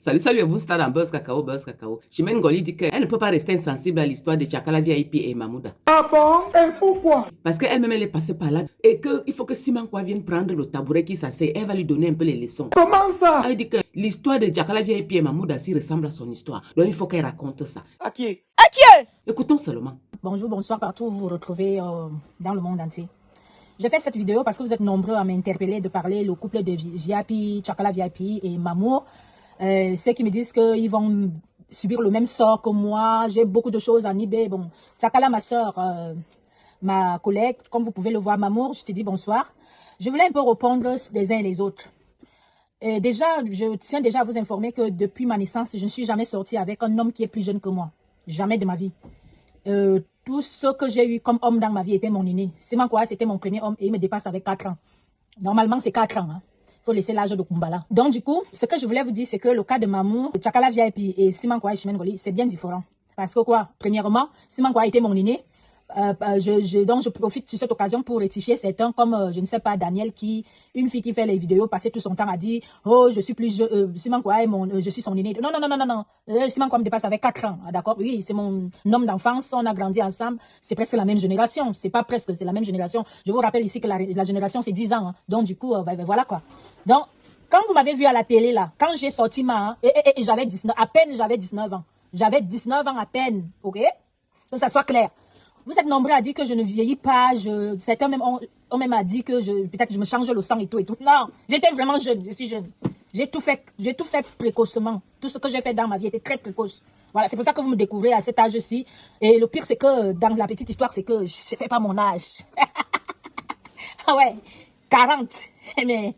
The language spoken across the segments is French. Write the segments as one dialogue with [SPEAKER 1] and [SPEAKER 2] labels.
[SPEAKER 1] Salut, salut, vous, stade en Buzz Cacao, Buzz Cacao. Chimène Ngoli dit qu'elle ne peut pas rester insensible à l'histoire de Tchakala VIP et Mamouda.
[SPEAKER 2] Ah bon? Et pourquoi?
[SPEAKER 1] Parce qu'elle-même, elle est passée par là et qu'il faut que Simankwa vienne prendre le tabouret qui s'assied. Elle va lui donner un peu les leçons.
[SPEAKER 2] Comment ça?
[SPEAKER 1] Elle dit que l'histoire de Tchakala VIP et Mamouda s'y ressemble à son histoire. Donc, il faut qu'elle raconte ça.
[SPEAKER 2] À qui?
[SPEAKER 1] Écoutons seulement.
[SPEAKER 3] Bonjour, bonsoir partout où vous vous retrouvez dans le monde entier. J'ai fait cette vidéo parce que vous êtes nombreux à m'interpeller de parler le couple de VIP, Tchakala VIP et Mamour. Ceux qui me disent qu'ils vont subir le même sort que moi. J'ai beaucoup de choses en eBay. Bon, Tchakala, ma soeur, ma collègue, comme vous pouvez le voir, Mamour, je te dis bonsoir. Je voulais un peu répondre les uns et les autres. Déjà, je tiens déjà à vous informer que depuis ma naissance, je ne suis jamais sortie avec un homme qui est plus jeune que moi. Jamais de ma vie. Tout ce que j'ai eu comme homme dans ma vie était mon aîné. Simankwa, c'était mon premier homme et il me dépasse avec 4 ans. Normalement, c'est 4 ans. Hein. Faut laisser l'âge de Kumbala. Donc, du coup, ce que je voulais vous dire, c'est que le cas de Mamou, Tchakala VIP et Simankwa et Chimène Ngoli, c'est bien différent. Parce que quoi? Premièrement, Simankwa était mon aîné. Donc, je profite sur cette occasion pour rectifier certains, comme, je ne sais pas, Daniel, une fille qui fait les vidéos, passer tout son temps à dire, oh, je suis plus Simankwa je suis son aîné. Non. Simankwa me dépasse avec 4 ans, d'accord? Oui, c'est mon homme d'enfance, on a grandi ensemble, c'est presque la même génération. C'est pas presque, c'est la même génération. Je vous rappelle ici que la génération, c'est 10 ans. Hein. Donc, du coup, voilà quoi. Donc, quand vous m'avez vu à la télé, là, quand j'ai sorti et j'avais 19, à peine j'avais 19 ans. J'avais 19 ans à peine, ok? Que ça soit clair. Vous êtes nombreux à dire que je ne vieillis pas. Certains même ont même à dit que peut-être je me change le sang et tout. Non, j'étais vraiment jeune, je suis jeune. J'ai tout fait précocement. Tout ce que j'ai fait dans ma vie était très précoce. Voilà, c'est pour ça que vous me découvrez à cet âge-ci. Et le pire, c'est que dans la petite histoire, c'est que je ne fais pas mon âge. Ah ouais, 40. Mais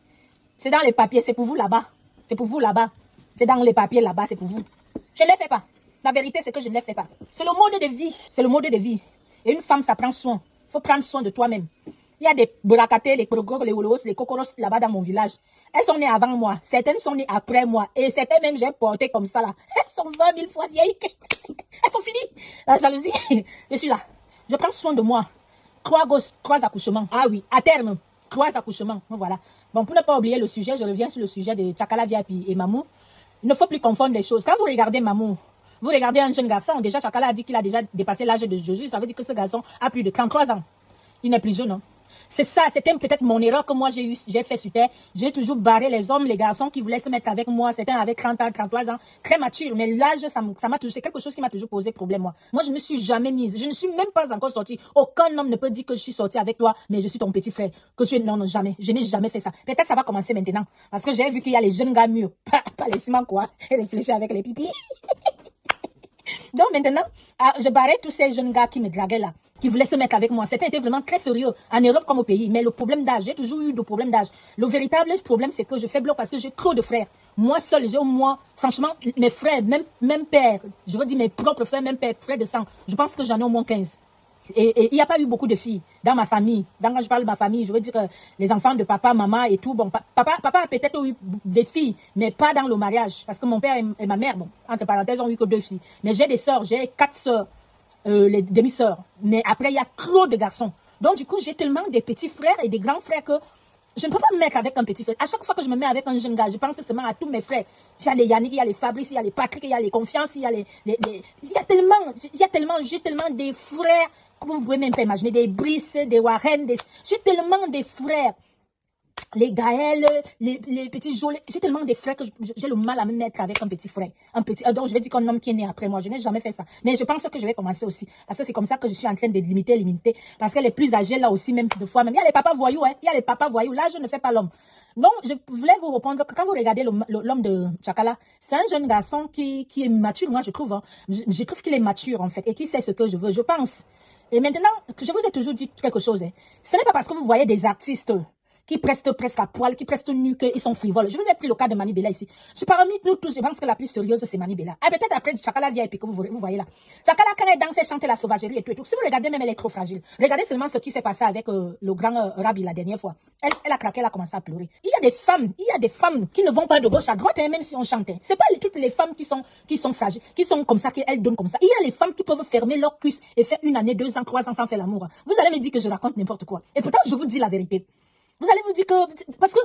[SPEAKER 3] c'est dans les papiers, c'est pour vous là-bas. C'est pour vous là-bas. C'est dans les papiers là-bas, c'est pour vous. Je ne les fais pas. La vérité, c'est que je ne les fais pas. C'est le mode de vie. C'est le mode de vie. Et une femme, ça prend soin. Il faut prendre soin de toi-même. Il y a des brakatés, les progrors, les wolos, les kokoros là-bas dans mon village. Elles sont nées avant moi. Certaines sont nées après moi. Et certaines même, j'ai porté comme ça là. Elles sont 20 000 fois vieilles. Elles sont finies. La jalousie. Je suis là. Je prends soin de moi. 3 gosses, 3 accouchements. Ah oui, à terme. 3 accouchements. Voilà. Bon, pour ne pas oublier le sujet, je reviens sur le sujet de Tchakala VIP et Mamou. Il ne faut plus confondre les choses. Quand vous regardez Mamou, vous regardez un jeune garçon, déjà Tchakala a dit qu'il a déjà dépassé l'âge de Jésus, ça veut dire que ce garçon a plus de 33 ans. Il n'est plus jeune, hein. C'est ça, c'était peut-être mon erreur que moi j'ai fait sur terre. J'ai toujours barré les hommes, les garçons qui voulaient se mettre avec moi, certains avec 30 ans, 33 ans, très matures. Mais l'âge, ça m'a toujours, c'est quelque chose qui m'a toujours posé problème, moi. Moi, je ne me suis jamais mise, je ne suis même pas encore sortie. Aucun homme ne peut dire que je suis sortie avec toi, mais je suis ton petit frère. Non, jamais. Je n'ai jamais fait ça. Peut-être que ça va commencer maintenant. Parce que j'ai vu qu'il y a les jeunes gars mûrs, pas les ciments, quoi. Et réfléchir avec les pipis. Donc maintenant, je barrais tous ces jeunes gars qui me draguaient là, qui voulaient se mettre avec moi. Certains étaient vraiment très sérieux, en Europe comme au pays. Mais le problème d'âge, j'ai toujours eu de problème d'âge. Le véritable problème, c'est que je fais bloc parce que j'ai trop de frères. Moi seul, j'ai au moins, franchement, mes frères, même père, je veux dire mes propres frères, même père, frères de sang, je pense que j'en ai au moins 15. Et il n'y a pas eu beaucoup de filles dans ma famille. Quand je parle de ma famille, je veux dire que les enfants de papa, maman et tout. Bon, papa a peut-être eu des filles, mais pas dans le mariage. Parce que mon père et ma mère, bon, entre parenthèses, ont eu que 2 filles. Mais j'ai des sœurs, j'ai 4 sœurs, les demi-sœurs. Mais après, il y a trop de garçons. Donc, du coup, j'ai tellement des petits frères et des grands frères que je ne peux pas me mettre avec un petit frère. À chaque fois que je me mets avec un jeune gars, je pense seulement à tous mes frères. Il y a les Yannick, il y a les Fabrice, il y a les Patrick, il y a les Confiance, il y a j'ai tellement des frères, comme vous pouvez même pas imaginer, des Brice, des Warren, j'ai tellement des frères. Les Gaël, les petits Jolet, j'ai tellement de frères que j'ai le mal à me mettre avec un petit frère. Donc je vais dire qu'un homme qui est né après moi, je n'ai jamais fait ça. Mais je pense que je vais commencer aussi. Parce que c'est comme ça que je suis en train de limiter. Parce que les plus âgés là aussi, même de fois même. Il y a les papas voyous, hein. Il y a les papas voyous. Là, je ne fais pas l'homme. Donc, je voulais vous répondre que quand vous regardez l'homme de Tchakala, c'est un jeune garçon qui est mature, moi je trouve. Hein. Je trouve qu'il est mature en fait et qui sait ce que je veux, je pense. Et maintenant, je vous ai toujours dit quelque chose. Hein. Ce n'est pas parce que vous voyez des artistes qui prestent presque à poil, qui prestent nus, qu'ils sont frivoles. Je vous ai pris le cas de Mani Bella ici. Parmi nous tous, je pense que la plus sérieuse, c'est Mani Bella. Ah, peut-être après Tchakala VIP que vous voyez là. Tchakala, quand elle danse, elle chante la sauvagerie et tout. Si vous regardez, même elle est trop fragile. Regardez seulement ce qui s'est passé avec le grand Rabbi la dernière fois. Elle a craqué, elle a commencé à pleurer. Il y a des femmes qui ne vont pas de gauche à droite, hein, même si on chante. C'est pas toutes les femmes qui sont fragiles, qui sont comme ça, qu'elles donnent comme ça. Il y a les femmes qui peuvent fermer leurs cuisses et faire 1 année, 2 ans, 3 ans sans faire l'amour. Vous allez me dire que je raconte n'importe quoi. Et pourtant, je vous dis la vérité. Vous allez vous dire que, parce que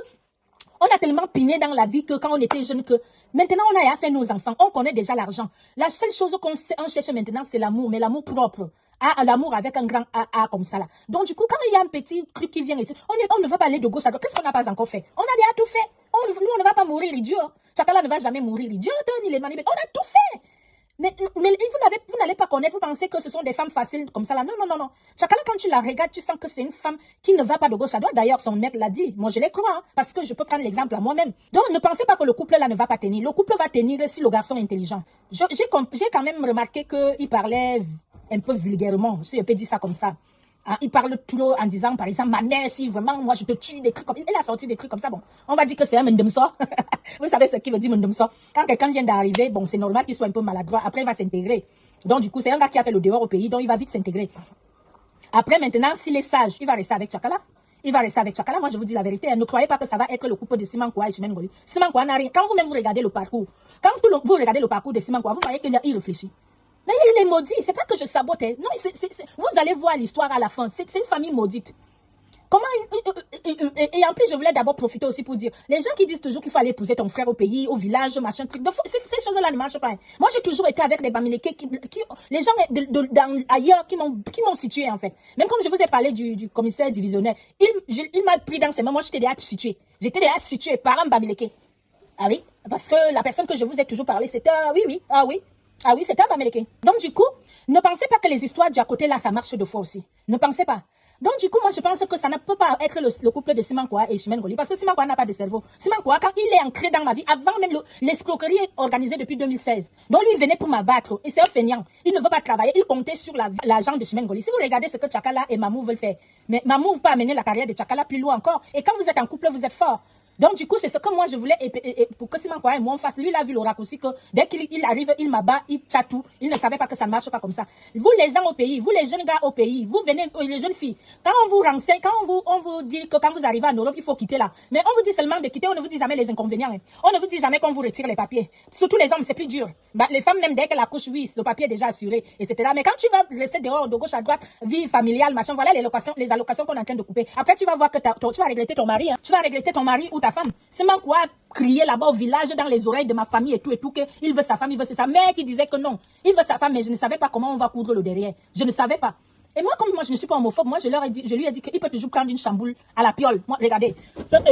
[SPEAKER 3] On a tellement pigné dans la vie que quand on était jeune que maintenant on a à faire nos enfants. On connaît déjà l'argent. La seule chose qu'on cherche maintenant, c'est l'amour, mais l'amour propre. Ah, l'amour avec un grand A comme ça là. Donc du coup, quand il y a un petit truc qui vient ici, on ne va pas aller de gauche à droite. Qu'est-ce qu'on n'a pas encore fait? On a déjà tout fait. Nous, on ne va pas mourir idiot. Chacun ne va jamais mourir idiot, ni les manipulations. On a tout fait. Mais vous n'allez pas connaître, vous pensez que ce sont des femmes faciles comme ça là. Non, non, non, non. Chacun, quand tu la regardes, tu sens que c'est une femme qui ne va pas de gauche à droite. D'ailleurs, son mec l'a dit. Moi, je les crois, hein, parce que je peux prendre l'exemple à moi-même. Donc, ne pensez pas que le couple là ne va pas tenir. Le couple va tenir si le garçon est intelligent. J'ai quand même remarqué qu'il parlait un peu vulgairement, si je peux dire ça comme ça. Hein, il parle trop en disant, par exemple, ma mère, si vraiment, moi, je te tue, des trucs comme ça. Il a sorti des trucs comme ça. Bon, on va dire que c'est un mendemso. Vous savez ce qu'il veut dire mendemso? Quand quelqu'un vient d'arriver, bon, c'est normal qu'il soit un peu maladroit. Après, il va s'intégrer. Donc, du coup, c'est un gars qui a fait le dehors au pays, donc il va vite s'intégrer. Après, maintenant, s'il est sage, il va rester avec Chakala. Il va rester avec Chakala. Moi, je vous dis la vérité. Hein, ne croyez pas que ça va être le couple de Simankwa et Chimène Ngoli. Simankwa n'a rien. Quand vous-même vous regardez le parcours, vous regardez le parcours de Simankwa, vous voyez qu'il réfléchit. Mais il est maudit, c'est pas que je sabote. Non, vous allez voir l'histoire à la fin. C'est une famille maudite. Comment et en plus, je voulais d'abord profiter aussi pour dire, les gens qui disent toujours qu'il faut aller épouser ton frère au pays, au village, machin, truc, ces choses-là ne marchent pas. Hein. Moi, j'ai toujours été avec les Bamileke, les gens ailleurs qui m'ont situé, en fait. Même comme je vous ai parlé du commissaire divisionnaire, il m'a pris dans ses mains, moi, j'étais déjà situé. J'étais déjà situé par un Bamileke. Ah oui, parce que la personne que je vous ai toujours parlé, c'était, ah oui, c'est un Bamileke. Donc, du coup, ne pensez pas que les histoires du à côté, là, ça marche deux fois aussi. Ne pensez pas. Donc, du coup, moi, je pense que ça ne peut pas être le couple de Simankwa et Chimène Ngoli. Parce que Simankwa n'a pas de cerveau. Simankwa, quand il est ancré dans ma vie, avant même l'escroquerie organisée depuis 2016. Donc, lui, il venait pour m'abattre. Et c'est un feignant. Il ne veut pas travailler. Il comptait sur l'argent de Chimène Ngoli. Si vous regardez ce que Chakala et Mamou veulent faire, mais Mamou peut amener la carrière de Chakala plus loin encore. Et quand vous êtes en couple, vous êtes fort. Donc, du coup, c'est ce que moi, je voulais, pour que Simankwa et moi, on fasse. Lui, il a vu l'oracle aussi, que dès qu'il arrive, il m'abat, il tchatou. Il ne savait pas que ça ne marche pas comme ça. Vous, les gens au pays, vous, les jeunes gars au pays, vous venez, les jeunes filles, quand on vous renseigne, quand on vous dit que quand vous arrivez en Europe, il faut quitter là. Mais on vous dit seulement de quitter, on ne vous dit jamais les inconvénients. Hein. On ne vous dit jamais qu'on vous retire les papiers. Surtout les hommes, c'est plus dur. Bah, les femmes, même dès qu'elles accouchent, oui, le papier est déjà assuré, etc. Mais quand tu vas rester dehors, de gauche à droite, vie familiale, machin, voilà les allocations qu'on est en train de couper. Après, tu vas voir que tu vas regretter ton mari, hein. Tu vas regretter ton mari ou ta femme. C'est quoi crier là-bas au village, dans les oreilles de ma famille et tout, qu'il veut sa femme, il veut sa mère qui disait que non. Il veut sa femme, mais je ne savais pas comment on va coudre le derrière. Je ne savais pas. Et moi, comme moi, je ne suis pas homophobe, moi, je lui ai dit qu'il peut toujours prendre une chamboule à la piole. Moi, regardez.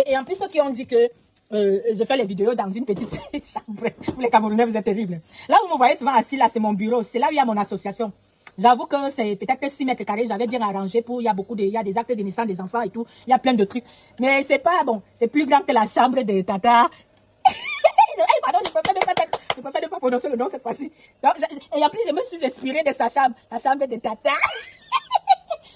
[SPEAKER 3] Et en plus, ceux qui ont dit que je fais les vidéos dans une petite chambre. Vous, les Camerounais, vous êtes terribles. Là, vous me voyez souvent assis, là, c'est mon bureau. C'est là où il y a mon association. J'avoue que c'est peut-être 6 mètres carrés, j'avais bien arrangé pour, il y a des actes de naissance des enfants et tout, il y a plein de trucs. Mais c'est pas bon, c'est plus grand que la chambre de Tata. Pardon, je préfère ne pas prononcer le nom cette fois-ci. Et en plus, je me suis inspirée de sa chambre, la chambre de Tata.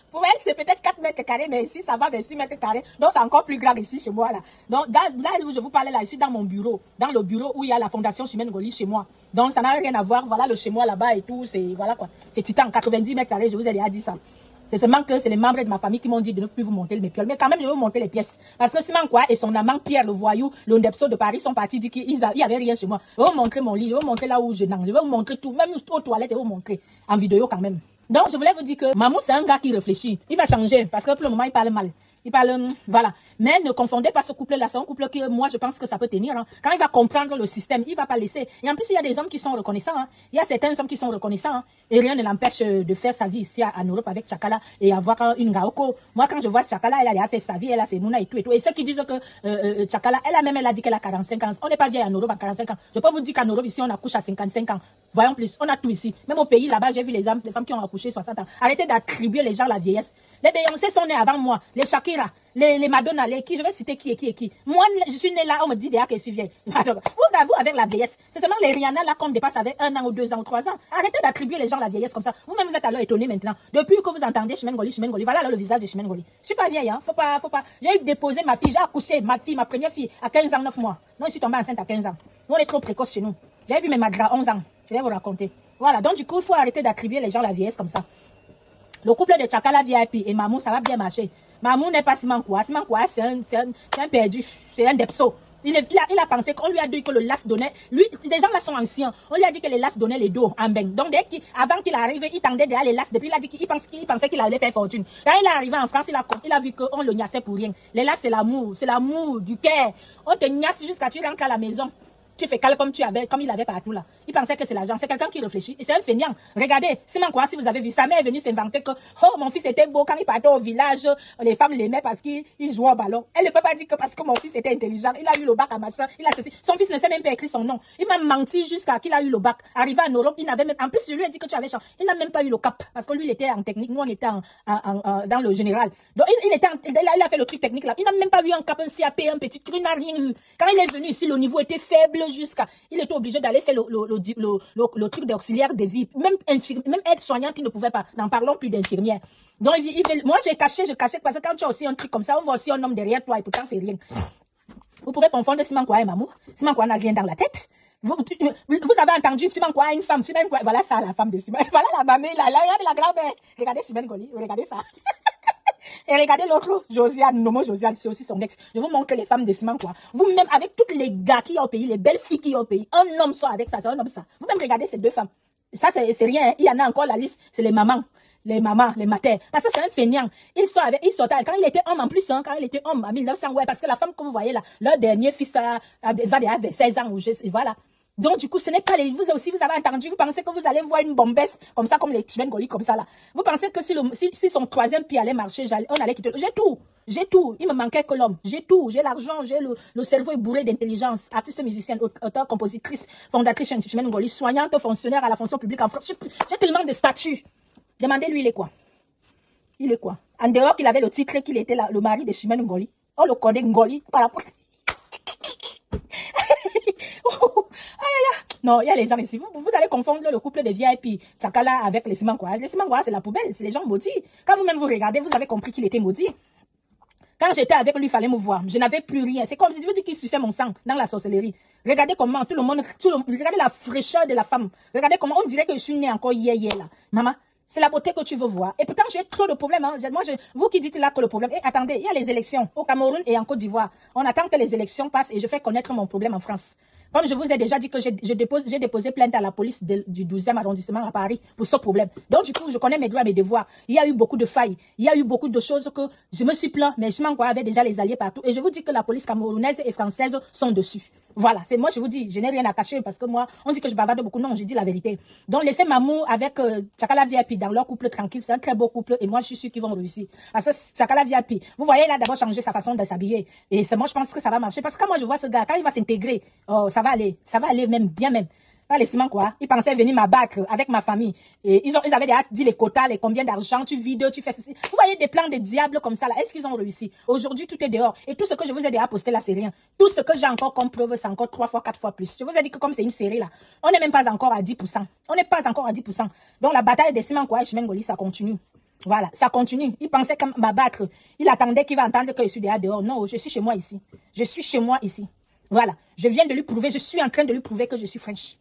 [SPEAKER 3] Pour elle, c'est peut-être 4 mètres carrés, mais ici, ça va vers 6 mètres carrés. Donc, c'est encore plus grand ici, chez moi, là. Donc, là où je vous parlais, là, je suis dans mon bureau. Dans le bureau où il y a la fondation Chimène Ngoli chez moi. Donc, ça n'a rien à voir. Voilà le chez moi là-bas et tout. C'est, voilà quoi. C'est titan, 90 mètres carrés, je vous ai déjà dit ça. C'est seulement que c'est les membres de ma famille qui m'ont dit de ne plus vous monter mes pioles. Mais quand même, je vais vous monter les pièces. Parce que Simankwa et son amant Pierre le voyou, le Ndepso de Paris, sont partis dire qu'il n'y avait rien chez moi. Je vais vous montrer mon lit, je vais vous montrer là où je nange. Je vais vous montrer tout. Même aux toilettes, je vais vous montrer. En vidéo quand même. Donc, je voulais vous dire que Mamou, c'est un gars qui réfléchit. Il va changer parce que pour le moment, il parle mal. Il parle, voilà. Mais ne confondez pas ce couple-là. C'est un couple que moi, je pense que ça peut tenir. Hein. Quand il va comprendre le système, il va pas laisser. Et en plus, il y a des hommes qui sont reconnaissants. Hein. Il y a certains hommes qui sont reconnaissants. Hein. Et rien ne l'empêche de faire sa vie ici en Europe avec Chakala et avoir une Gaoko. Moi, quand je vois Chakala, elle a fait sa vie, elle a ses Mouna et tout et tout. Et ceux qui disent que Chakala, elle a dit qu'elle a 45 ans. On n'est pas vieille en Europe à 45 ans. Je peux vous dire qu'en Europe, ici, on accouche à 55 ans. Voyons plus. On a tout ici. Même au pays, là-bas, j'ai vu les femmes qui ont accouché 60 ans. Arrêtez d'attribuer les gens à la vieillesse. Les Beyoncé sont nés avant moi. Les Shakira, les Madonna, les qui, je vais citer qui est qui. Moi, je suis née là, on me dit déjà que je suis vieille. Vous avec la vieillesse. C'est seulement les Rihanna là qu'on dépasse avec 1 an ou 2 ans ou 3 ans. Arrêtez d'attribuer les gens à la vieillesse comme ça. Vous-même, vous êtes alors étonnés maintenant. Depuis que vous entendez Chimène Ngoli, voilà alors le visage de Chimène Ngoli. Je suis pas vieille, hein. Faut pas. J'ai déposé ma fille, j'ai accouché ma première fille, à 15 ans, 9 mois. Non, je suis tombée enceinte à 15 ans. Nous, on est trop précoce chez nous. J'ai vu mes madras à 11 ans. Je vais vous raconter. Voilà, donc du coup, il faut arrêter d'attribuer les gens à la vieillesse comme ça. Le couple de Chakala VIP et Mamou, ça va bien marcher. Mamou n'est pas Simankwa. Simankwa, c'est un perdu. C'est un depso. Il a pensé qu'on lui a dit que le las donnait, lui, les gens là sont anciens, on lui a dit que les las donnaient les dos en beng. Donc avant qu'il arrive, il tendait derrière les las, depuis il a dit qu'il pensait qu'il allait faire fortune. Quand il est arrivé en France, il a vu qu'on le gnassait pour rien. Les las c'est l'amour du cœur. On te gnasse jusqu'à tu rentres à la maison. Tu fais calme comme il avait partout là. Il pensait que c'est l'argent. C'est quelqu'un qui réfléchit. Et c'est un feignant. Regardez, Simon quoi, si vous avez vu, sa mère est venue s'inventer que, oh, mon fils était beau quand il partait au village, les femmes l'aimaient parce qu'il jouait au ballon. Elle ne peut pas dire que parce que mon fils était intelligent, il a eu le bac à machin, il a ceci. Son fils ne sait même pas écrire son nom. Il m'a menti jusqu'à qu'il a eu le bac. Arrivé en Europe, il n'avait même, en plus, je lui ai dit que tu avais chance. Il n'a même pas eu le cap. Parce que lui, il était en technique. Nous, on était dans le général. Donc, il a fait le truc technique là. Il n'a même pas eu un cap, un CAP, un petit truc, il n'a rien eu. Quand il est venu ici, le niveau était faible il était obligé d'aller faire le truc d'auxiliaire de vie. Même aide-soignante, il ne pouvait pas. N'en parlons plus d'infirmière. Donc, moi, j'ai caché parce que quand tu as aussi un truc comme ça, on voit aussi un homme derrière toi et pourtant, c'est rien. Vous pouvez confondre Simankwa et Mamou. Simankwa n'a rien dans la tête. Vous avez entendu Simankwa une femme. Simankwa, voilà ça, la femme de Simankwa. Voilà la mamie, regardez la grand-mère. Regardez Chimène Goli, regardez ça. Et regardez l'autre, Josiane, Nomo Josiane, c'est aussi son ex. Je vous montre les femmes de Simankwa. Vous-même, avec tous les gars qui ont au pays, les belles filles qui ont au pays, un homme sort avec ça, c'est un homme ça. Vous-même, regardez ces deux femmes. Ça, c'est rien. Il y en a encore la liste, c'est les mamans, les matères. Parce que c'est un feignant. Il sortait, quand il était homme en plus, quand il était homme, en 1900, ouais, parce que la femme que vous voyez là, leur dernier fils va avoir 16 ans, voilà. Donc, du coup, ce n'est pas vous aussi, vous avez entendu, vous pensez que vous allez voir une bombesse, comme ça, comme les Chimène Goli, comme ça, là. Vous pensez que si son troisième pied allait marcher, on allait quitter. J'ai tout. Il me manquait que l'homme. J'ai tout. J'ai l'argent, j'ai le cerveau est bourré d'intelligence. Artiste, musicienne, auteur, compositrice, fondatrice, Chimène Goli, soignante, fonctionnaire à la fonction publique en France. J'ai tellement de statuts. Demandez-lui, il est quoi? Il est quoi? En dehors qu'il avait le titre qu'il était le mari de Chimène Goli. On le connaît, Ngoli, par rapport. Non, il y a les gens ici. Vous allez confondre le couple de VIP Tchakala avec les Simankwa. Les Simankwa, c'est la poubelle, c'est les gens maudits. Quand vous-même vous regardez, vous avez compris qu'il était maudit. Quand j'étais avec lui, il fallait me voir. Je n'avais plus rien. C'est comme si je vous dis qu'il suçait mon sang dans la sorcellerie. Regardez comment tout le monde, regardez la fraîcheur de la femme. Regardez comment on dirait que je suis née encore hier là. Maman, c'est la beauté que tu veux voir. Et pourtant, j'ai trop de problèmes. Hein. Vous qui dites là que le problème... Et attendez, il y a les élections au Cameroun et en Côte d'Ivoire. On attend que les élections passent et je fais connaître mon problème en France. Comme je vous ai déjà dit que j'ai déposé plainte à la police du 12e arrondissement à Paris pour ce problème. Donc, du coup, je connais mes droits et mes devoirs. Il y a eu beaucoup de failles. Il y a eu beaucoup de choses que je me suis plaint, mais je avait déjà les alliés partout. Et je vous dis que la police camerounaise et française sont dessus. Voilà, c'est moi, je vous dis, je n'ai rien à cacher parce que moi, on dit que je bavarde beaucoup. Non, j'ai dit la vérité. Donc, laissez Mamou avec Tchakala VIP dans leur couple tranquille. C'est un très beau couple et moi, je suis sûr qu'ils vont réussir. Parce que Tchakala VIP, vous voyez, il a d'abord changé sa façon de s'habiller. Et moi, je pense que ça va marcher. Parce que quand moi, je vois ce gars, quand il va s'intégrer, ça va aller même, bien même. Pas les Simankwa, ils pensaient venir m'abattre avec ma famille. Et ils avaient déjà dit les quotas, les combien d'argent, tu vides, tu fais ceci. Vous voyez des plans de diable comme ça là. Est-ce qu'ils ont réussi? Aujourd'hui, tout est dehors. Et tout ce que je vous ai déjà posté là, c'est rien. Tout ce que j'ai encore comme preuve, c'est encore 3 fois, 4 fois plus. Je vous ai dit que comme c'est une série là, on n'est même pas encore à 10%. On n'est pas encore à 10%. Donc la bataille des Simankwa et Chimène Goli, ça continue. Voilà, ça continue. Il pensait qu'à m'abattre. Il attendait qu'il va entendre que je suis déjà dehors. Non, je suis chez moi ici. Je suis chez moi ici. Voilà, je viens de lui prouver, je suis en train de lui prouver que je suis French.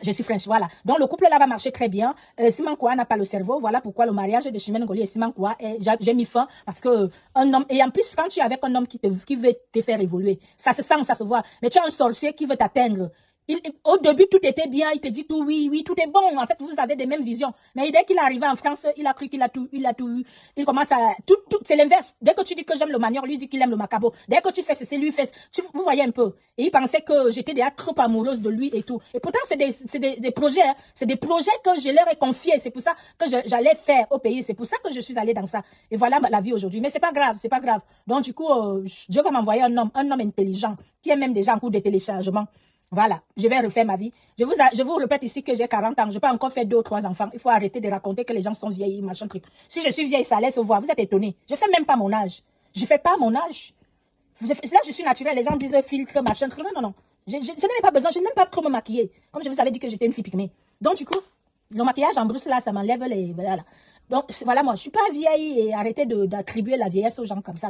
[SPEAKER 3] Je suis French, voilà. Donc, le couple là va marcher très bien. Simankwa n'a pas le cerveau. Voilà pourquoi le mariage de Chimène Goli et Simankwa, j'ai mis fin. Parce que un homme, et en plus, quand tu es avec un homme qui veut te faire évoluer, ça se sent, ça se voit. Mais tu as un sorcier qui veut t'atteindre. Au début, tout était bien, il te dit tout, oui, tout est bon. En fait, vous avez des mêmes visions. Mais dès qu'il est arrivé en France, il a cru qu'il a tout eu. Il commence à... c'est l'inverse. Dès que tu dis que j'aime le manioc, lui dit qu'il aime le macabo. Dès que tu fais ceci, lui fait... Vous voyez un peu. Et il pensait que j'étais déjà trop amoureuse de lui et tout. Et pourtant, c'est des projets. Hein. C'est des projets que je leur ai confiés. C'est pour ça que j'allais faire au pays. C'est pour ça que je suis allée dans ça. Et voilà la vie aujourd'hui. Mais c'est pas grave, c'est pas grave. Donc, du coup, Dieu va m'envoyer un homme intelligent, qui est même déjà en cours de téléchargement. Voilà, je vais refaire ma vie. Je vous répète ici que j'ai 40 ans. Je peux encore faire 2 ou 3 enfants. Il faut arrêter de raconter que les gens sont vieillis, machin truc. Si je suis vieille, ça allait se voir. Vous êtes étonnés. Je fais même pas mon âge. Je fais pas mon âge. Là, je suis naturelle. Les gens disent filtre, machin truc. Non. Je n'ai pas besoin. Je n'aime pas trop me maquiller. Comme je vous avais dit que j'étais une fille pygmée. Donc, du coup, le maquillage en brousse, là, ça m'enlève les... Voilà. Donc, voilà, moi, je suis pas vieille et arrêtez d'attribuer la vieillesse aux gens comme ça.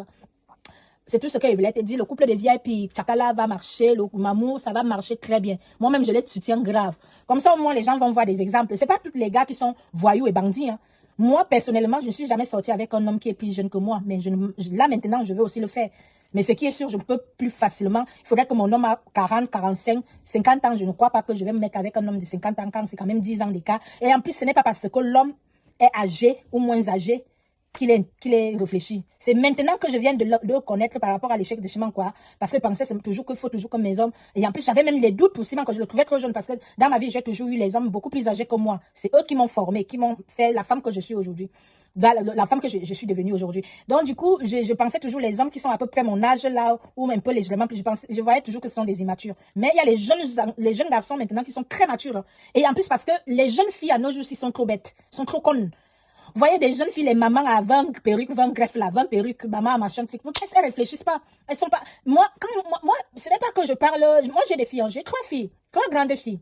[SPEAKER 3] C'est tout ce que Evelette dit. Le couple de VIP, Tchakala va marcher, le Mamour, ça va marcher très bien. Moi-même, je les soutiens grave. Comme ça, au moins, les gens vont voir des exemples. C'est pas tous les gars qui sont voyous et bandits. Hein. Moi, personnellement, je ne suis jamais sortie avec un homme qui est plus jeune que moi. Mais là, maintenant, je veux aussi le faire. Mais ce qui est sûr, je ne peux plus facilement. Il faudrait que mon homme a 40, 45, 50 ans. Je ne crois pas que je vais me mettre avec un homme de 50 ans quand c'est quand même 10 ans d'écart. Et en plus, ce n'est pas parce que l'homme est âgé ou moins âgé qu'il est réfléchi. C'est maintenant que je viens de le connaître par rapport à l'échec de chemin, quoi. Parce que je pensais toujours qu'il faut toujours que mes hommes... Et en plus, j'avais même les doutes pour Simon quand je le trouvais trop jeune. Parce que dans ma vie, j'ai toujours eu les hommes beaucoup plus âgés que moi. C'est eux qui m'ont formé, qui m'ont fait la femme que je suis aujourd'hui. La femme que je suis devenue aujourd'hui. Donc, du coup, je pensais toujours les hommes qui sont à peu près mon âge, là, ou un peu légèrement plus. Je voyais toujours que ce sont des immatures. Mais il y a les jeunes garçons maintenant qui sont très matures. Et en plus, parce que les jeunes filles à nos jours, ils sont trop bêtes, sont trop connes. Vous voyez des jeunes filles, les mamans à 20 perruques, 20 greffes là, 20 perruques, maman, machin, truc. Elles réfléchissent pas. Elles sont pas... Moi, ce n'est pas que je parle... Moi, j'ai des filles, j'ai 3 filles, 3 grandes filles.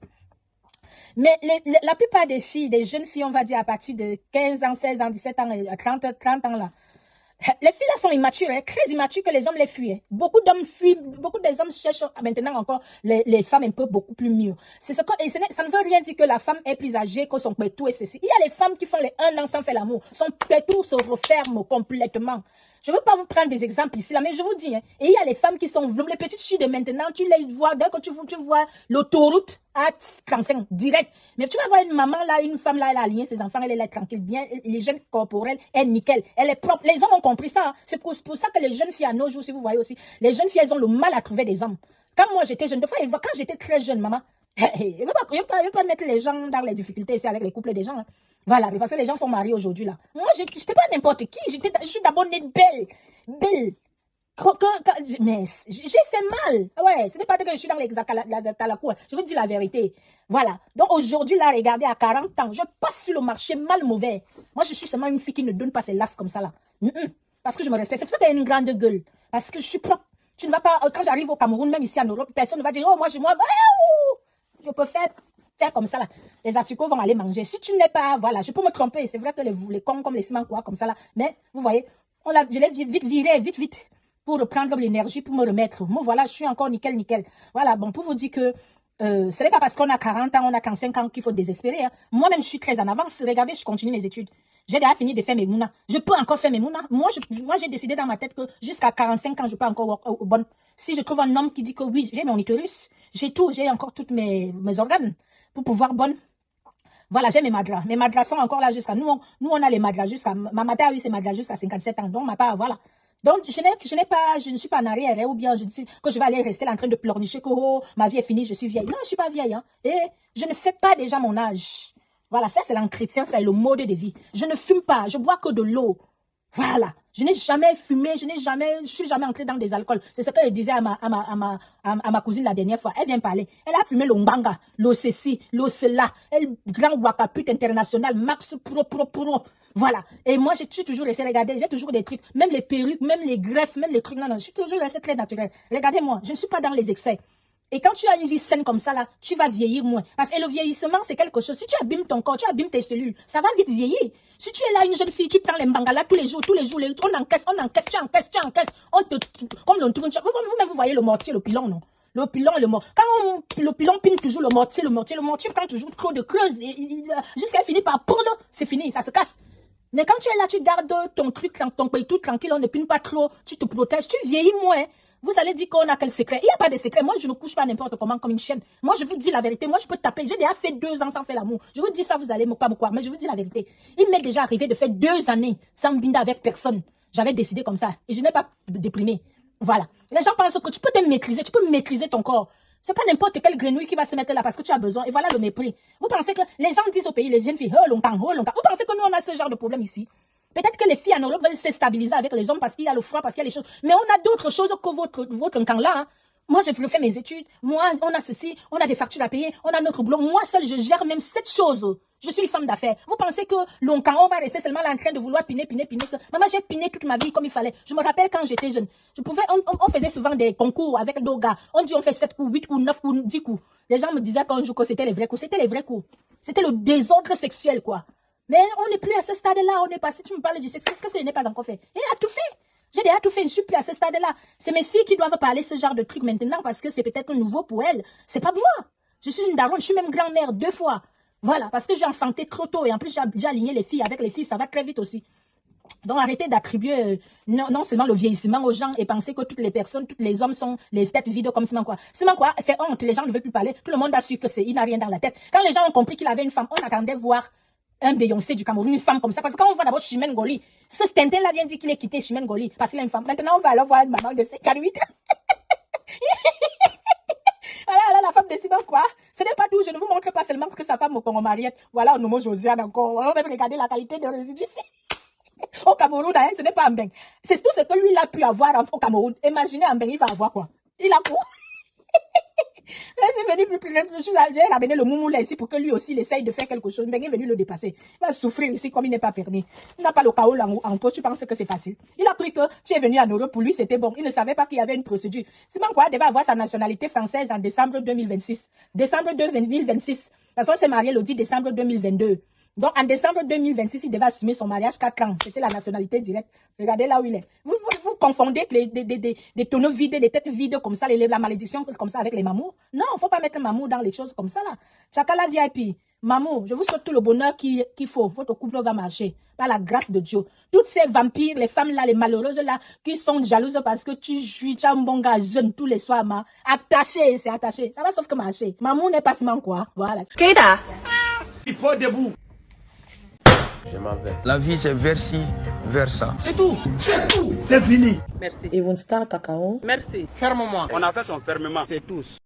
[SPEAKER 3] Mais la plupart des filles, des jeunes filles, on va dire à partir de 15 ans, 16 ans, 17 ans, 30 ans là, les filles là sont immatures, hein, très immatures que les hommes les fuient. Hein. Beaucoup d'hommes fuient, beaucoup des hommes cherchent maintenant encore les femmes un peu beaucoup plus mûres. C'est ce que, et ça ne veut rien dire que la femme est plus âgée que son pétou et ceci. Il y a les femmes qui font les 1 an sans faire l'amour. Son pétou se referme complètement. Je ne veux pas vous prendre des exemples ici là, mais je vous dis, hein, et il y a les femmes qui sont, les petites filles de maintenant, tu les vois, dès que tu vois l'autoroute à 35, direct. Mais tu vas voir une maman là, une femme là, elle a aligné ses enfants, elle est là tranquille, bien, l'hygiène corporelle est nickel, elle est propre. Les hommes ont compris ça, hein. C'est pour ça que les jeunes filles à nos jours, si vous voyez aussi, les jeunes filles, elles ont le mal à trouver des hommes. Quand moi j'étais jeune, des fois, quand j'étais très jeune, maman, je ne veux pas mettre les gens dans les difficultés ici avec les couples des gens. Hein. Voilà, parce que les gens sont mariés aujourd'hui là. Moi, je n'étais pas n'importe qui. Je suis d'abord née belle. Mais j'ai fait mal. Ouais, ce n'est pas que je suis dans les cour. Je vous dis la vérité. Voilà. Donc aujourd'hui, là, regardez, à 40 ans, je passe sur le marché mal mauvais. Moi, je suis seulement une fille qui ne donne pas ses lasses comme ça là. Parce que je me respecte. C'est pour ça qu'elle a une grande gueule. Parce que je suis propre. Tu ne vas pas, quand j'arrive au Cameroun, même ici en Europe, personne ne va dire, oh, moi, je peux faire comme ça là. Les asticots vont aller manger. Si tu n'es pas, voilà, je peux me tromper. C'est vrai que les cons comme les ciments, quoi, comme ça là. Mais, vous voyez, je l'ai vite viré, vite. Pour reprendre l'énergie, pour me remettre. Moi, voilà, je suis encore nickel. Voilà, bon, pour vous dire que ce n'est pas parce qu'on a 40 ans, on a 45 ans qu'il faut désespérer. Hein. Moi-même, je suis très en avance. Regardez, je continue mes études. J'ai déjà fini de faire mes mounas. Je peux encore faire mes mounas. Moi, j'ai décidé dans ma tête que jusqu'à 45 ans, je peux encore au bon. Si je trouve un homme qui dit que oui, j'ai mon utérus, j'ai encore toutes mes organes pour pouvoir bonne. Voilà, j'ai mes madras. Mes madras sont encore là jusqu'à... Nous, on a les madras jusqu'à... Ma mère a eu ses madras jusqu'à 57 ans. Donc, ma part, voilà. Donc, je ne suis pas en arrière, hein, ou bien que je vais aller rester là en train de pleurnicher que oh, ma vie est finie, je suis vieille. Non, je ne suis pas vieille. Hein. Et je ne fais pas déjà mon âge. Voilà, ça c'est l'entretien, c'est le mode de vie. Je ne fume pas, je bois que de l'eau. Voilà, je n'ai jamais fumé, je suis jamais entrée dans des alcools. C'est ce qu'elle disait à ma cousine la dernière fois. Elle vient parler. Elle a fumé l'Ombanga, l'Océci, l'Ocela, elle grand Wakaput international, Max Pro. Voilà. Et moi, je suis toujours restée, regardez, j'ai toujours des trucs, même les perruques, même les greffes, même les trucs. Non, je suis toujours restée très naturelle. Regardez-moi, je ne suis pas dans les excès. Et quand tu as une vie saine comme ça, là, tu vas vieillir moins. Parce que le vieillissement, c'est quelque chose. Si tu abîmes ton corps, tu abîmes tes cellules, ça va vite vieillir. Si tu es là, une jeune fille, tu prends les bangalas tous les jours, on encaisse, tu encaisses. On te, comme vous-même, vous voyez le mortier, le pilon, non? Le pilon et le mortier. Quand le pilon pine toujours le mortier prend toujours trop de creuse. Jusqu'à finir par prendre, c'est fini, ça se casse. Mais quand tu es là, tu gardes ton truc, ton pays tout tranquille, on ne pine pas trop, tu te protèges, tu vieillis moins. Vous allez dire qu'on a quel secret? Il n'y a pas de secret. Moi, je ne couche pas n'importe comment comme une chienne. Moi, je vous dis la vérité. Moi, je peux taper. J'ai déjà fait 2 ans sans faire l'amour. Je vous dis ça, vous allez pas me croire. Mais je vous dis la vérité. Il m'est déjà arrivé de faire 2 années sans binder avec personne. J'avais décidé comme ça. Et je n'ai pas déprimé. Voilà. Les gens pensent que tu peux te maîtriser. Tu peux maîtriser ton corps. C'est pas n'importe quelle grenouille qui va se mettre là parce que tu as besoin. Et voilà le mépris. Vous pensez que les gens disent au pays, les jeunes filles, oh longtemps. Vous pensez que nous, on a ce genre de problème ici? Peut-être que les filles en Europe veulent se stabiliser avec les hommes parce qu'il y a le froid, parce qu'il y a les choses. Mais on a d'autres choses que votre camp là. Hein. Moi, je fais mes études. Moi, on a ceci. On a des factures à payer. On a notre boulot. Moi seule, je gère même cette chose. Je suis une femme d'affaires. Vous pensez que quand on va rester seulement là en train de vouloir piner. Maman, j'ai piné toute ma vie comme il fallait. Je me rappelle quand j'étais jeune. On faisait souvent des concours avec nos gars. On dit on fait 7 coups, 8 coups, 9 coups, 10 coups. Les gens me disaient quand que c'était les vrais coups. C'était les vrais coups. C'était le désordre sexuel, quoi. Mais on n'est plus à ce stade-là, on est passé, tu me parles du sexe, qu'est-ce que je n'ai pas encore fait? Il a tout fait. J'ai déjà tout fait, je ne suis plus à ce stade-là. C'est mes filles qui doivent parler ce genre de trucs maintenant parce que c'est peut-être nouveau pour elles. C'est pas moi. Je suis une daronne, je suis même grand-mère 2 fois. Voilà, parce que j'ai enfanté trop tôt et en plus j'ai aligné les filles. Avec les filles, ça va très vite aussi. Donc, arrêtez d'attribuer non seulement le vieillissement aux gens et penser que toutes les personnes, tous les hommes sont les têtes vides comme Simon quoi. Simon quoi fait honte, les gens ne veulent plus parler. Tout le monde a su que il n'a rien dans la tête. Quand les gens ont compris qu'il avait une femme, on attendait voir un Beyoncé du Cameroun, une femme comme ça. Parce que quand on voit d'abord Chimène Goli, ce Tintin-là vient dire qu'il est quitté Chimène Goli parce qu'il a une femme. Maintenant, on va alors voir une maman de 58. Voilà, la femme de Simon quoi. Ce n'est pas tout, je ne vous montre pas seulement que sa femme au Congo Mariette. Voilà, on nomme Josiane encore. On va même regarder la qualité de résidus ici. Au Cameroun, hein, ce n'est pas Ambeng. C'est tout ce que lui, il a pu avoir au Cameroun. Imaginez Ambeng, il va avoir quoi? Il a quoi? J'ai ramené le moumou là ici pour que lui aussi il essaye de faire quelque chose. Ambeng est venu le dépasser. Il va souffrir ici comme il n'est pas permis. Il n'a pas le chaos en poche, tu penses que c'est facile. Il a cru que tu es venu en Europe, pour lui c'était bon. Il ne savait pas qu'il y avait une procédure. Simon Kwa devait avoir sa nationalité française en décembre 2026. Décembre 2026. De toute façon, il s'est marié le 10 décembre 2022. Donc, en décembre 2026, il devait assumer son mariage 4 ans. C'était la nationalité directe. Regardez là où il est. Vous confondez des tonneaux vides, des têtes vides comme ça, la malédiction comme ça avec les mamours. Non, il ne faut pas mettre mamour dans les choses comme ça là. Chakala VIP, mamour, je vous souhaite tout le bonheur qu'il faut. Votre couple va marcher. Par la grâce de Dieu. Toutes ces vampires, les femmes là, les malheureuses là, qui sont jalouses parce que tu jouis, tu as un bon gars jeune tous les soirs, attaché, c'est attaché. Ça va sauf que marcher. Mamour n'est pas seulement quoi. Voilà.
[SPEAKER 2] Keita. Il faut debout.
[SPEAKER 4] La vie, c'est versi, versa.
[SPEAKER 2] C'est tout. C'est tout. C'est fini.
[SPEAKER 5] Merci.
[SPEAKER 6] Ils vont start cacao.
[SPEAKER 5] Merci.
[SPEAKER 2] Ferme-moi. On a fait son fermement. C'est tous.